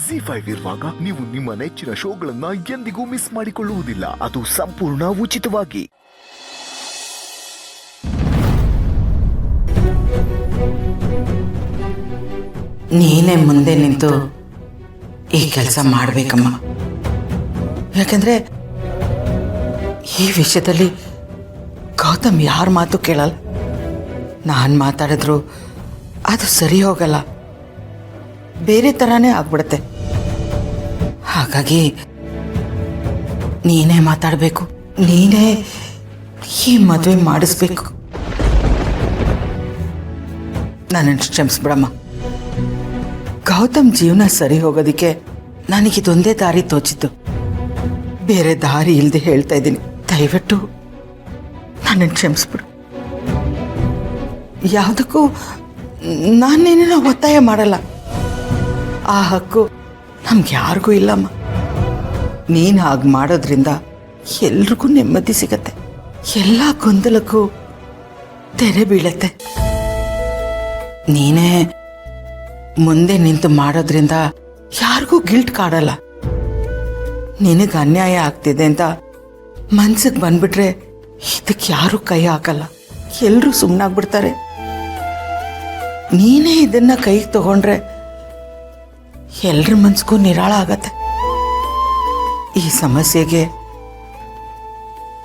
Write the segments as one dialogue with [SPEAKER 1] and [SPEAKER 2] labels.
[SPEAKER 1] ZEE5 ಇರುವಾಗ ನೀವು ನಿಮ್ಮ ನೆಚ್ಚಿನ ಶೋಗಳನ್ನ ಎಂದಿಗೂ ಮಿಸ್ ಮಾಡಿಕೊಳ್ಳುವುದಿಲ್ಲ. ಅದು ಸಂಪೂರ್ಣ ಉಚಿತವಾಗಿ.
[SPEAKER 2] ನೀನೇ ಮುಂದೆ ನಿಂತು ಈ ಕೆಲಸ ಮಾಡಬೇಕಮ್ಮ. ಯಾಕಂದ್ರೆ ಈ ವಿಷಯದಲ್ಲಿ ಗೌತಮ್ ಯಾರ ಮಾತು ಕೇಳಲ್ಲ. ನಾನು ಮಾತಾಡಿದ್ರು ಅದು ಸರಿ ಹೋಗಲ್ಲ, ಬೇರೆ ಥರನೇ ಆಗ್ಬಿಡುತ್ತೆ. ಹಾಗಾಗಿ ನೀನೇ ಮಾತಾಡಬೇಕು, ನೀನೇ ಈ ಮದುವೆ ಮಾಡಿಸ್ಬೇಕು. ನನ್ನನ್ನು ಕ್ಷಮಿಸ್ಬಿಡಮ್ಮ. ಗೌತಮ್ ಜೀವನ ಸರಿ ಹೋಗೋದಕ್ಕೆ ನನಗಿದೊಂದೇ ದಾರಿ ತೋಚಿತ್ತು. ಬೇರೆ ದಾರಿ ಇಲ್ಲದೆ ಹೇಳ್ತಾ ಇದ್ದೀನಿ. ದಯವಿಟ್ಟು ನನ್ನನ್ನು ಕ್ಷಮಿಸ್ಬಿಡು. ಯಾವುದಕ್ಕೂ ನಾನೇನೇನೋ ಒತ್ತಾಯ ಮಾಡಲ್ಲ. ಆ ಹಕ್ಕು ನಮ್ಗೆ ಯಾರಿಗೂ ಇಲ್ಲಮ್ಮ. ನೀನು ಹಾಗೆ ಮಾಡೋದ್ರಿಂದ ಎಲ್ರಿಗೂ ನೆಮ್ಮದಿ ಸಿಗತ್ತೆ, ಎಲ್ಲ ಗೊಂದಲಕ್ಕೂ ತೆರೆ ಬೀಳತ್ತೆ. ನೀನೇ ಮುಂದೆ ನಿಂತು ಮಾಡೋದ್ರಿಂದ ಯಾರಿಗೂ ಗಿಲ್ಟ್ ಕಾಡಲ್ಲ. ನಿನಗೆ ಅನ್ಯಾಯ ಆಗ್ತಿದೆ ಅಂತ ಮನ್ಸಿಗೆ ಬಂದ್ಬಿಟ್ರೆ ಇದಕ್ಕೆ ಯಾರೂ ಕೈ ಹಾಕಲ್ಲ, ಎಲ್ಲರೂ ಸುಮ್ಮನಾಗ್ಬಿಡ್ತಾರೆ. ನೀನೇ ಇದನ್ನ ಕೈಗೆ ತಗೊಂಡ್ರೆ ಎಲ್ರ ಮನ್ಸಿಗೂ ನಿರಾಳ ಆಗತ್ತೆ. ಈ ಸಮಸ್ಯೆಗೆ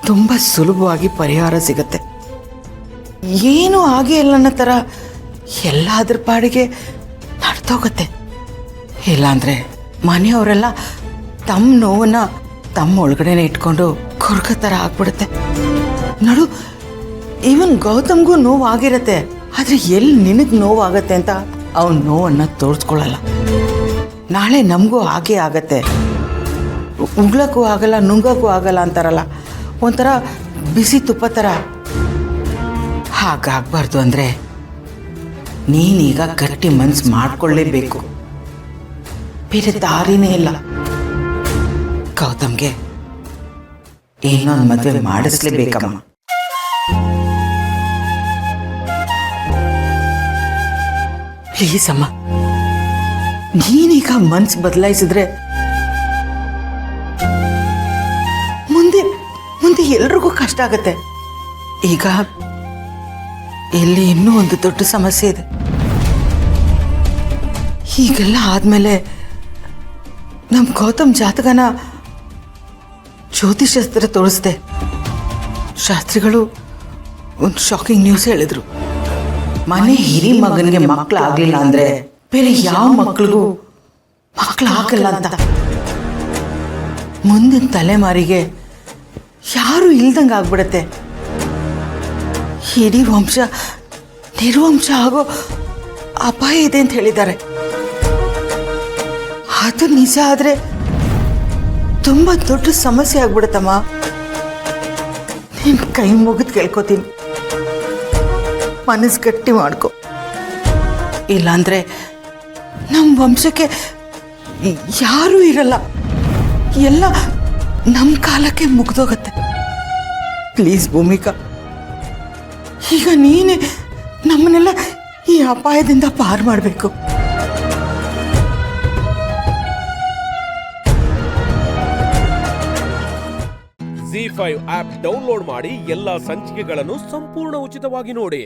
[SPEAKER 2] ತುಂಬ ಸುಲಭವಾಗಿ ಪರಿಹಾರ ಸಿಗತ್ತೆ. ಏನೂ ಆಗೇ ಇಲ್ಲ ಅನ್ನೋ ಥರ ಎಲ್ಲ ಅದ್ರ ಪಾಡಿಗೆ ನಡ್ದೋಗತ್ತೆ. ಇಲ್ಲಾಂದ್ರೆ ಮನೆಯವರೆಲ್ಲ ತಮ್ಮ ನೋವನ್ನ ತಮ್ಮ ಒಳಗಡೆನೆ ಇಟ್ಕೊಂಡು ಕೊರ್ಗ ಥರ ಆಗ್ಬಿಡುತ್ತೆ. ನೋಡು, ಈವನ್ ಗೌತಮ್ಗೂ ನೋವು ಆಗಿರತ್ತೆ, ಆದರೆ ಎಲ್ಲಿ ನಿನಗೆ ನೋವಾಗತ್ತೆ ಅಂತ ಅವನ ನೋವನ್ನು ತೋರಿಸ್ಕೊಳ್ಳಲ್ಲ. ನಾಳೆ ನಮಗೂ ಹಾಗೇ ಆಗತ್ತೆ. ಉಗ್ಳಕ್ಕೂ ಆಗಲ್ಲ, ನುಂಗಕ್ಕೂ ಆಗಲ್ಲ ಅಂತಾರಲ್ಲ, ಒಂಥರ ಬಿಸಿ ತುಪ್ಪ ಥರ. ಹಾಗಾಗಬಾರ್ದು ಅಂದರೆ ನೀನೀಗ ಗಟ್ಟಿ ಮನ್ಸು ಮಾಡ್ಕೊಳ್ಳೇಬೇಕು, ಬೇರೆ ದಾರಿನೇ ಇಲ್ಲ. ಗೌತಮ್ಗೆ ಇನ್ನೊಂದು ಮದುವೆ ಮಾಡಿಸ್ಲೇಬೇಕಮ್ಮ. ಪ್ಲೀಸ್ ಅಮ್ಮ, ನೀನೀಗ ಮನ್ಸು ಬದಲಾಯಿಸಿದ್ರೆ ಮುಂದೆ ಮುಂದೆ ಎಲ್ರಿಗೂ ಕಷ್ಟ ಆಗತ್ತೆ. ಈಗ ಇಲ್ಲಿ ಇನ್ನೂ ಒಂದು ದೊಡ್ಡ ಸಮಸ್ಯೆ ಇದೆ. ಹೀಗೆಲ್ಲ ಆದ್ಮೇಲೆ ನಮ್ಮ ಗೌತಮ್ ಜಾತಕನ ಜ್ಯೋತಿಷಾಸ್ತ್ರ ತೋರಿಸ್ದೆ. ಶಾಸ್ತ್ರಿಗಳು ಒಂದು ಶಾಕಿಂಗ್ ನ್ಯೂಸ್ ಹೇಳಿದ್ರು. ಮನೆ ಹಿರಿ ಮಗನಿಗೆ ಮಕ್ಕಳಾಗ್ಲಿಲ್ಲ ಅಂದ್ರೆ ಬೇರೆ ಯಾವ ಮಕ್ಕಳಿಗೂ ಮಕ್ಕಳಾಗಲ್ಲ ಅಂತ. ಮುಂದಿನ ತಲೆಮಾರಿಗೆ ಯಾರು ಇಲ್ದಂಗೆ ಆಗ್ಬಿಡತ್ತೆ. ಇಡೀ ವಂಶ ನಿರ್ವಂಶ ಆಗೋ ಅಪಾಯ ಇದೆ ಅಂತ ಹೇಳಿದ್ದಾರೆ. ಅದು ನಿಜ ಆದ್ರೆ ತುಂಬಾ ದೊಡ್ಡ ಸಮಸ್ಯೆ ಆಗ್ಬಿಡತ್ತಮ್ಮ. ನಿನ್ ಕೈ ಮುಗಿದು ಕೇಳ್ಕೊತೀನಿ, ಮನಸ್ಸು ಗಟ್ಟಿ ಮಾಡ್ಕೊ. ಇಲ್ಲಾಂದ್ರೆ ನಮ್ಮ ವಂಶಕ್ಕೆ ಯಾರೂ ಇರಲ್ಲ, ಎಲ್ಲ ನಮ್ಮ ಕಾಲಕ್ಕೆ ಮುಗ್ದೋಗತ್ತೆ. ಪ್ಲೀಸ್ ಭೂಮಿಕಾ, ಈಗ ನೀನೇ ನಮ್ಮನ್ನೆಲ್ಲ ಈ ಅಪಾಯದಿಂದ ಪಾರು ಮಾಡಬೇಕು.
[SPEAKER 3] ZEE5 ಆಪ್ ಡೌನ್ಲೋಡ್ ಮಾಡಿ ಎಲ್ಲಾ ಸಂಚಿಕೆಗಳನ್ನು ಸಂಪೂರ್ಣ ಉಚಿತವಾಗಿ ನೋಡಿ.